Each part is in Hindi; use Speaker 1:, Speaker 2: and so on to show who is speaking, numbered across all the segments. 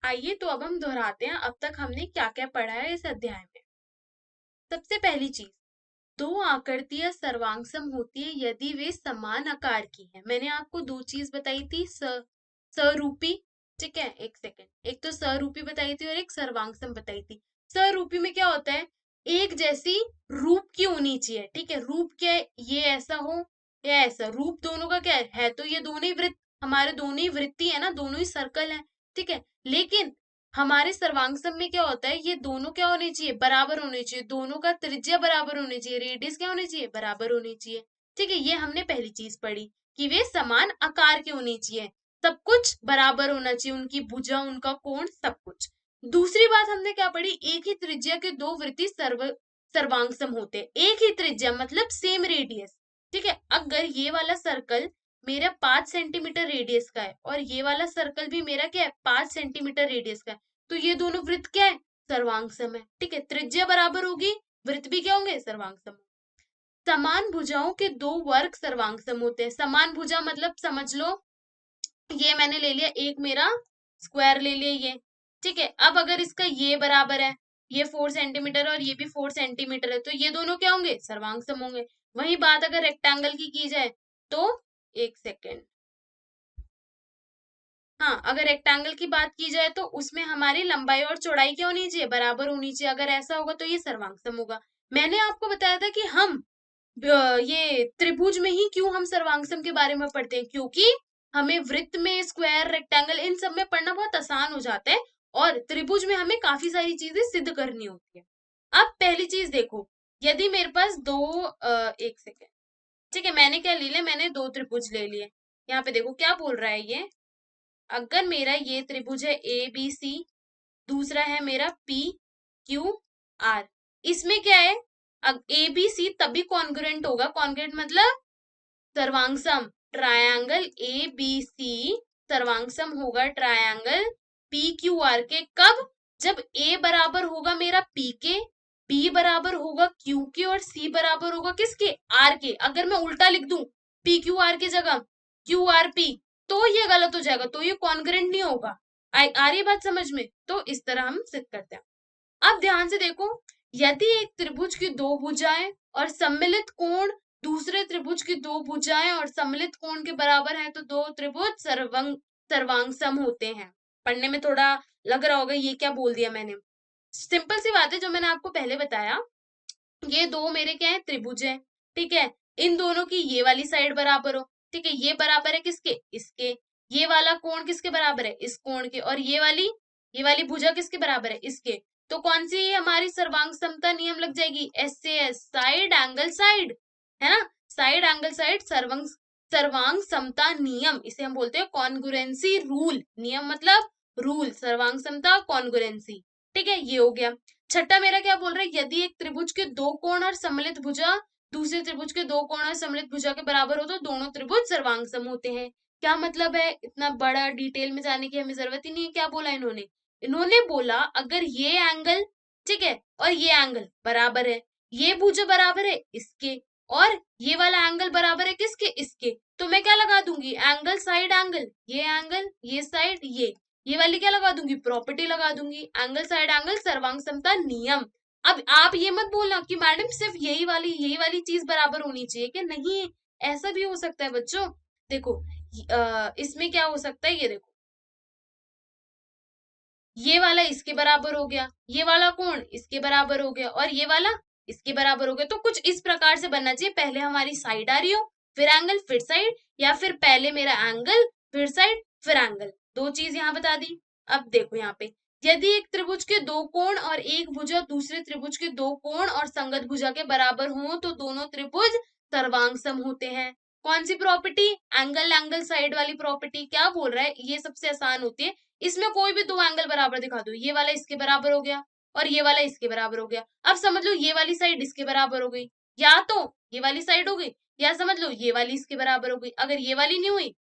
Speaker 1: आइए तो अब हम दोहराते हैं अब तक हमने क्या क्या पढ़ा है इस अध्याय में। सबसे पहली चीज, दो आकृतियां सर्वांगसम होती है यदि वे समान आकार की हैं। मैंने आपको दो चीज बताई थी, सरूपी, ठीक है, एक सेकेंड, एक तो सरूपी बताई थी और एक सर्वांगसम बताई थी। सरूपी में क्या होता है, एक जैसी रूप की होनी चाहिए, ठीक है। रूप क्या है, ये ऐसा हो या ऐसा, रूप दोनों का क्या है तो ये दोनों ही वृत्त, हमारे दोनों ही वृत्ति है ना, दोनों ही सर्कल है, ठीक है। लेकिन हमारे सर्वांगसम में क्या होता है, ये दोनों क्या होने चाहिए, बराबर होने चाहिए, दोनों का त्रिज्या बराबर होने चाहिए, रेडियस क्या होने चाहिए, बराबर होने चाहिए, ठीक है। ये हमने पहली चीज पढ़ी कि वे समान आकार के होने चाहिए, सब कुछ बराबर होना चाहिए, उनकी भुजा, उनका कोण, सब कुछ। दूसरी बात हमने क्या पढ़ी, एक ही त्रिज्या के दो वृत्ति सर्वांगसम होते हैं। एक ही त्रिज्या मतलब सेम रेडियस, ठीक है। अगर ये वाला सर्कल मेरा 5 सेंटीमीटर रेडियस का है और ये वाला सर्कल भी मेरा क्या है, 5 सेंटीमीटर रेडियस का है, तो ये दोनों वृत्त क्या है, सर्वांगसम है, ठीक है। त्रिज्या बराबर होगी, वृत्त भी क्या होंगे, सर्वांगसम। समान भुजाओं के दो वर्ग सर्वांगसम होते हैं। समान भुजा मतलब समझ लो, ये मैंने ले लिया, एक मेरा स्क्वायर ले लिया ये, ठीक है। अब अगर इसका ये बराबर है, ये 4 सेंटीमीटर और ये भी 4 सेंटीमीटर है, तो ये दोनों क्या होंगे, सर्वांगसम होंगे। वही बात अगर रेक्टेंगल की जाए तो, एक सेकेंड, हाँ, अगर रेक्टेंगल की बात की जाए तो उसमें हमारी लंबाई और चौड़ाई क्या होनी चाहिए, बराबर होनी चाहिए। अगर ऐसा होगा तो ये सर्वांगसम होगा। मैंने आपको बताया था कि हम ये त्रिभुज में ही क्यों हम सर्वांगसम के बारे में पढ़ते हैं, क्योंकि हमें वृत्त में, स्क्वायर, रेक्टेंगल, इन सब में पढ़ना बहुत आसान हो जाता है और त्रिभुज में हमें काफी सारी चीजें सिद्ध करनी होती है। अब पहली चीज देखो, यदि मेरे पास दो, एक सेकेंड, ठीक है, मैंने क्या ले लिया, मैंने दो त्रिभुज ले लिए। यहाँ पे देखो क्या बोल रहा है ये, अगर मेरा ये त्रिभुज है ए बी सी, दूसरा है मेरा पी क्यू आर, इसमें क्या है, अब ए बी सी तभी कॉन्ग्रुएंट होगा, कॉन्ग्रुएंट मतलब सर्वांगसम, ट्रायंगल ए बी सी सर्वांगसम होगा ट्रायंगल पी क्यू आर के, कब, जब ए बराबर होगा मेरा पी के, बी बराबर होगा क्यू के और सी बराबर होगा किसके, आर के। अगर मैं उल्टा लिख दूं, पी क्यू आर की जगह क्यू आर पी, तो ये गलत हो जाएगा, तो ये कॉन्ग्रुएंट नहीं होगा। आ रही बात समझ में, तो इस तरह हम सिद्ध करते हैं। अब ध्यान से देखो, यदि एक त्रिभुज की दो भुजाएं और सम्मिलित कोण दूसरे त्रिभुज की दो भुजाएं और सम्मिलित कोण के बराबर है तो दो त्रिभुज सर्वांगसम होते हैं। पढ़ने में थोड़ा लग रहा होगा ये क्या बोल दिया मैंने, सिंपल सी बात है जो मैंने आपको पहले बताया। ये दो मेरे क्या है, त्रिभुज है, ठीक है। इन दोनों की ये वाली साइड बराबर हो, ठीक है, ये बराबर है किसके, इसके। ये वाला कोण किसके बराबर है, इस कोण के। और ये वाली भुजा किसके बराबर है, इसके। तो कौन सी हमारी सर्वांग समता नियम लग जाएगी, एस, साइड एंगल साइड, है ना, साइड एंगल साइड सर्वांग सर्वांग समता नियम, इसे हम बोलते हैं कॉन्ग्रुएंसी रूल। नियम मतलब रूल, सर्वांग समता कॉन्ग्रुएंसी, ठीक है, ये हो गया। छठा मेरा क्या बोल रहा है, यदि एक त्रिभुज के दो कोण और सम्मिलित भुजा दूसरे त्रिभुज के दो कोण और सम्मिलित भुजा के बराबर हो तो दोनों त्रिभुज सर्वांगसम होते हैं। क्या मतलब है, इतना बड़ा डिटेल में जाने की हमें जरूरत ही नहीं है। क्या बोला इन्होंने, इन्होंने बोला अगर ये एंगल, ठीक है, और ये एंगल बराबर है, ये भुजा बराबर है इसके, और ये वाला एंगल बराबर है किसके, इसके, तो मैं क्या लगा दूंगी, एंगल साइड एंगल, ये एंगल, ये साइड, ये वाली क्या लगा दूंगी, प्रॉपर्टी लगा दूंगी, एंगल साइड एंगल सर्वांग समता नियम। अब आप ये मत बोलना कि मैडम सिर्फ यही वाली चीज बराबर होनी चाहिए, कि नहीं, ऐसा भी हो सकता है बच्चों। देखो, इसमें क्या हो सकता है, ये देखो, ये वाला इसके बराबर हो गया, ये वाला कोण इसके बराबर हो गया, और ये वाला इसके बराबर हो गया। तो कुछ इस प्रकार से बनना चाहिए, पहले हमारी साइड आ रही हो, फिर एंगल, फिर साइड, या फिर पहले मेरा एंगल, फिर साइड, फिर एंगल। दो चीज यहाँ बता दी। अब देखो यहाँ पे, यदि एक त्रिभुज के दो कोण और एक भुजा दूसरे त्रिभुज के दो कोण और संगत भुजा के बराबर हो तो दोनों त्रिभुज सर्वांगसम होते हैं। कौन सी प्रॉपर्टी, एंगल एंगल साइड वाली प्रॉपर्टी। क्या बोल रहा है, ये सबसे आसान होती है, इसमें कोई भी दो एंगल बराबर दिखा दो, ये वाला इसके बराबर हो गया और ये वाला इसके बराबर हो गया। अब समझ लो ये वाली साइड इसके बराबर हो गई, या तो ये वाली साइड हो गई, या समझ लो ये वाली इसके बराबर हो गई। अगर ये वाली नहीं हुई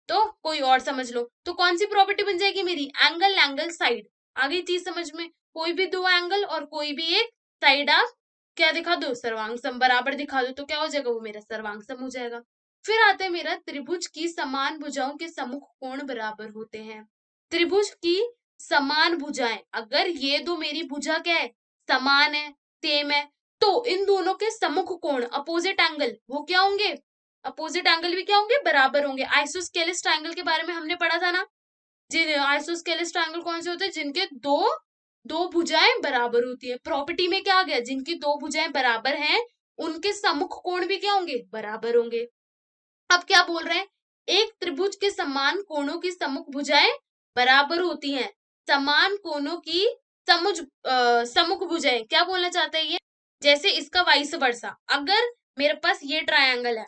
Speaker 1: तो कोई और समझ लो। तो कौन सी प्रॉपर्टी बन जाएगी मेरी, एंगल एंगल साइड। आ गई चीज समझ में, कोई भी दो एंगल और कोई भी एक साइड आप क्या दिखा दो, सर्वांगसम बराबर दिखा दो, तो क्या हो जाएगा, वो मेरा सर्वांगसम हो जाएगा। फिर आता है मेरा त्रिभुज की समान भुजाओं के सम्मुख कोण बराबर होते हैं। त्रिभुज की समान भुजाएं, अगर ये दो मेरी भुजा क्या है, समान है, सेम है, तो इन दोनों के सम्मुख कोण अपोजिट एंगल वो क्या होंगे, अपोजिट एंगल भी क्या होंगे, बराबर होंगे। आइसोस्केलिस ट्रायंगल के बारे में हमने पढ़ा था ना, जिन आइसोस्केलिस ट्रायंगल कौन से होते हैं, जिनके दो दो भुजाएं बराबर होती है। प्रॉपर्टी में क्या आ गया, जिनकी दो भुजाएं बराबर हैं उनके सम्मुख कोण भी क्या होंगे, बराबर होंगे। अब क्या बोल रहे हैं, एक त्रिभुज के समान कोणों की सम्मुख भुजाएं बराबर होती हैं। समान कोणों की सम्मुख भुजाएं क्या बोलना चाहते हैं ये, जैसे इसका वाइस वर्सा, अगर मेरे पास ये ट्रायंगल है,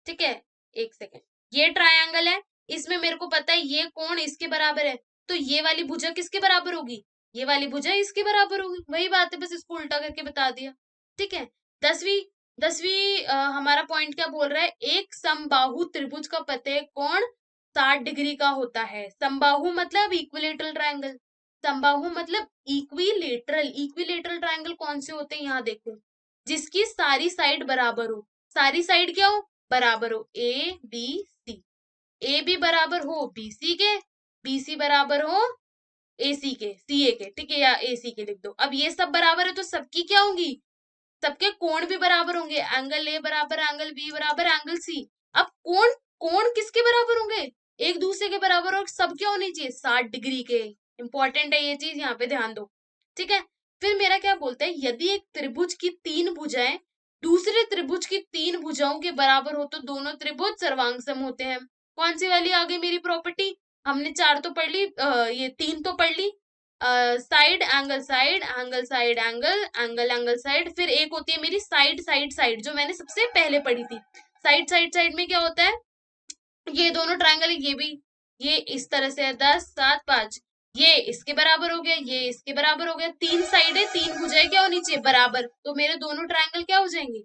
Speaker 1: ठीक है, एक सेकेंड, ये ट्रायंगल है, इसमें मेरे को पता है ये कोण इसके बराबर है, तो ये वाली भुजा किसके बराबर होगी, ये वाली भुजा इसके बराबर होगी। वही बात है, बस इसको उल्टा करके बता दिया। ठीक है, दसवीं दसवीं हमारा पॉइंट क्या बोल रहा है, एक समबाहु त्रिभुज का प्रत्येक कोण 60 डिग्री का होता है। समबाहु मतलब इक्विलेटरल ट्रायंगल, समबाहु मतलब इक्विलेटरल, इक्विलेटरल ट्रायंगल कौन से होते हैं, यहाँ देखो, जिसकी सारी साइड बराबर हो, सारी साइड क्या हो, बराबर हो, A B C, A B बराबर हो बी सी के, बी सी बराबर हो ए सी के, सी ए के, ठीक है, या ए सी के लिख दो। अब ये सब बराबर है तो सबकी क्या होंगी, सबके कोण भी बराबर होंगे, एंगल ए बराबर एंगल बी बराबर एंगल सी। अब कोण कोण किसके बराबर होंगे, एक दूसरे के बराबर, और सब क्या होनी चाहिए, 60 डिग्री के। इंपॉर्टेंट है ये चीज, यहाँ पे ध्यान दो। ठीक है, फिर मेरा क्या बोलता है, यदि एक त्रिभुज की तीन भुजाएं दूसरे त्रिभुज की तीन भुजाओं के बराबर हो तो दोनों त्रिभुज सर्वांगसम होते हैं। कौन सी वाली आ गई मेरी प्रॉपर्टी, हमने चार तो पढ़ ली, ये तीन तो पढ़ ली, side angle side angle side angle angle angle side, फिर एक होती है मेरी साइड साइड साइड, जो मैंने सबसे पहले पढ़ी थी। साइड साइड साइड में क्या होता है, ये दोनों ट्रायंगल, ये भी, ये इस तरह से है, 10 7 5, ये इसके बराबर हो गया, ये इसके बराबर हो गया, तीन साइड है, तीन भुजाएं क्या होनी चाहिए, बराबर, तो मेरे दोनों ट्रायंगल क्या हो जाएंगे,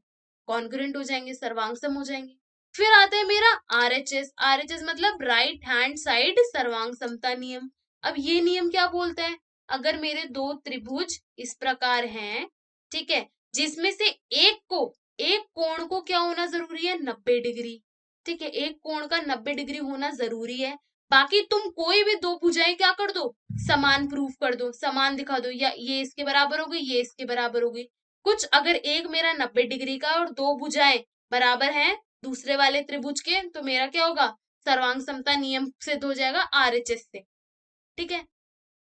Speaker 1: कॉन्ग्रुएंट हो जाएंगे, सर्वांगसम हो जाएंगे। फिर आता है मेरा आरएचएस, आरएचएस मतलब राइट हैंड साइड सर्वांग समता नियम। अब ये नियम क्या बोलता है, अगर मेरे दो त्रिभुज इस प्रकार हैं, ठीक है, जिसमें से एक कोण को क्या होना जरूरी है, 90 डिग्री, ठीक है, एक कोण का 90 डिग्री होना जरूरी है। बाकी तुम कोई भी दो भुजाएं क्या कर दो, समान प्रूफ कर दो, समान दिखा दो, या ये इसके बराबर हो गई, ये इसके बराबर हो गई। कुछ अगर एक मेरा 90 डिग्री का और दो भुजाएं बराबर हैं दूसरे वाले त्रिभुज के, तो मेरा क्या होगा, सर्वांग समता नियम सिद्ध हो जाएगा आरएचएस से। ठीक है,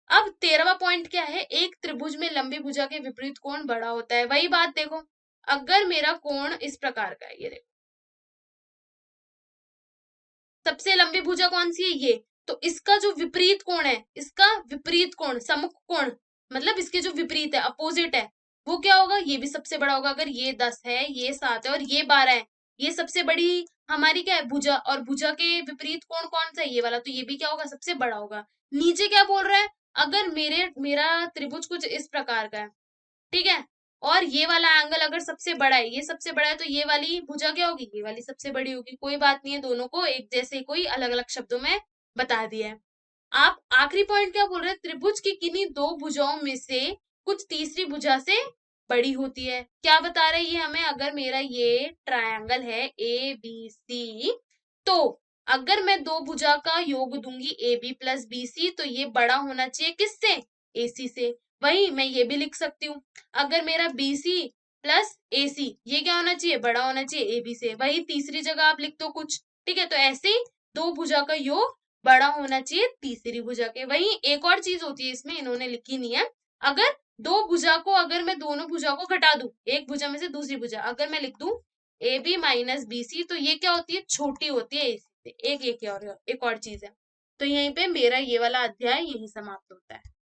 Speaker 1: अब 13वां पॉइंट क्या है, एक त्रिभुज में लंबी भुजा के विपरीत कोण बड़ा होता है। वही बात देखो, अगर मेरा कोण इस प्रकार का है, ये देखो, सबसे लंबी भुजा कौन सी है, ये, तो इसका जो विपरीत कोण है, इसका विपरीत कोण, सम्मुख कोण, मतलब इसके जो विपरीत है, अपोजिट है, वो क्या होगा, ये भी सबसे बड़ा होगा। अगर ये 10 है, ये 7 है और ये 12 है, ये सबसे बड़ी हमारी क्या है, भुजा, और भुजा के विपरीत कोण कौन सा है, ये वाला, तो ये भी क्या होगा, सबसे बड़ा होगा। नीचे क्या बोल रहा है, अगर मेरा त्रिभुज कुछ इस प्रकार का है, ठीक है, और ये वाला एंगल अगर सबसे बड़ा है, ये सबसे बड़ा है, तो ये वाली भुजा क्या होगी, ये वाली सबसे बड़ी होगी। कोई बात नहीं है, दोनों को एक जैसे कोई अलग अलग शब्दों में बता दिया है। आप आखिरी पॉइंट क्या बोल रहे हैं, त्रिभुज की किन्हीं दो भुजाओं में से कुछ तीसरी भुजा से बड़ी होती है। क्या बता रही है हमें, अगर मेरा ये ट्रायंगल है ए बी सी, तो अगर मैं दो भुजा का योग दूंगी A B plus B C, तो ये बड़ा होना चाहिए किससे, ए सी से। वही मैं ये भी लिख सकती हूँ, अगर मेरा बी सी प्लस ए सी, ये क्या होना चाहिए, बड़ा होना चाहिए ए बी से। वही तीसरी जगह आप लिख दो कुछ, ठीक है, तो ऐसे ही दो भुजा का योग बड़ा होना चाहिए तीसरी भुजा के। वही एक और चीज होती है इसमें, इन्होंने लिखी नहीं है, अगर दो भुजा को, अगर मैं दोनों भुजा को घटा दूं, एक भुजा में से दूसरी भुजा अगर मैं लिख दूं A B minus B C, तो ये क्या होती है, छोटी होती है ए सी से। एक और चीज है। तो यहीं पे मेरा ये वाला अध्याय यही समाप्त होता है।